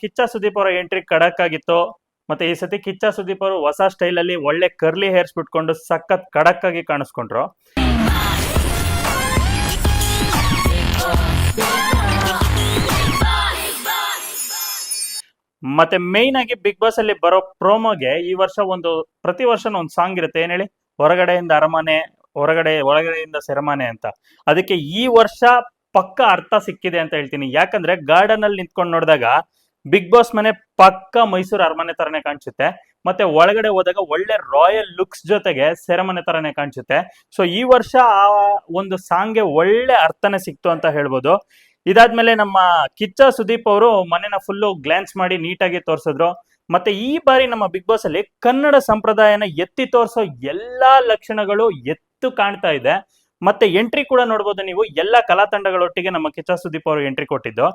ಕಿಚ್ಚ ಸುದೀಪ್ ಅವರ ಎಂಟ್ರಿ ಖಡಕ್ ಆಗಿತ್ತು. ಮತ್ತೆ ಈ ಸತಿ ಕಿಚ್ಚ ಸುದೀಪ್ ಅವರು ಹೊಸ ಸ್ಟೈಲ್ ಅಲ್ಲಿ ಒಳ್ಳೆ ಕರ್ಲಿ ಹೇರ್ಸ್ ಬಿಟ್ಕೊಂಡು ಸಖತ್ ಖಡಕ್ ಆಗಿ ಕಾಣಿಸ್ಕೊಂಡ್ರು. ಮತ್ತೆ ಮೇನ್ ಆಗಿ ಬಿಗ್ ಬಾಸ್ ಅಲ್ಲಿ ಬರೋ ಪ್ರೋಮೋಗೆ ಈ ವರ್ಷ ಪ್ರತಿ ವರ್ಷನೂ ಒಂದು ಸಾಂಗ್ ಇರುತ್ತೆ. ಏನ್ ಹೇಳಿ, ಹೊರಗಡೆಯಿಂದ ಅರಮನೆ, ಒಳಗಡೆಯಿಂದ ಸೆರೆಮನೆ ಅಂತ. ಅದಕ್ಕೆ ಈ ವರ್ಷ ಪಕ್ಕ ಅರ್ಥ ಸಿಕ್ಕಿದೆ ಅಂತ ಹೇಳ್ತೀನಿ. ಯಾಕಂದ್ರೆ ಗಾರ್ಡನ್ ಅಲ್ಲಿ ನಿಂತ್ಕೊಂಡು ನೋಡಿದಾಗ ಬಿಗ್ ಬಾಸ್ ಮನೆ ಪಕ್ಕ ಮೈಸೂರು ಅರಮನೆ ತರನೇ ಕಾಣಿಸುತ್ತೆ. ಮತ್ತೆ ಒಳಗಡೆ ಹೋದಾಗ ಒಳ್ಳೆ ರಾಯಲ್ ಲುಕ್ಸ್ ಜೊತೆಗೆ ಸೆರೆಮನೆ ತರನೇ ಕಾಣಿಸುತ್ತೆ. ಸೊ ಈ ವರ್ಷ ಆ ಒಂದು ಸಾಂಗ್ಗೆ ಒಳ್ಳೆ ಅರ್ಥನೇ ಸಿಕ್ತು ಅಂತ ಹೇಳ್ಬೋದು. ಇದಾದ್ಮೇಲೆ ನಮ್ಮ ಕಿಚ್ಚ ಸುದೀಪ್ ಅವರು ಮನೆನ ಫುಲ್ಲು ಗ್ಲಾನ್ಸ್ ಮಾಡಿ ನೀಟಾಗಿ ತೋರಿಸಿದ್ರು. ಮತ್ತೆ ಈ ಬಾರಿ ನಮ್ಮ ಬಿಗ್ ಬಾಸ್ ಅಲ್ಲಿ ಕನ್ನಡ ಸಂಪ್ರದಾಯನ ಎತ್ತಿ ತೋರಿಸೋ ಎಲ್ಲಾ ಲಕ್ಷಣಗಳು ಎತ್ತು ಕಾಣ್ತಾ ಇದೆ. ಮತ್ತೆ ಎಂಟ್ರಿ ಕೂಡ ನೋಡ್ಬೋದು ನೀವು, ಎಲ್ಲಾ ಕಲಾ ತಂಡಗಳೊಟ್ಟಿಗೆ ನಮ್ಮ ಕಿಚ್ಚ ಸುದೀಪ್ ಅವರು ಎಂಟ್ರಿ ಕೊಟ್ಟಿದ್ದು.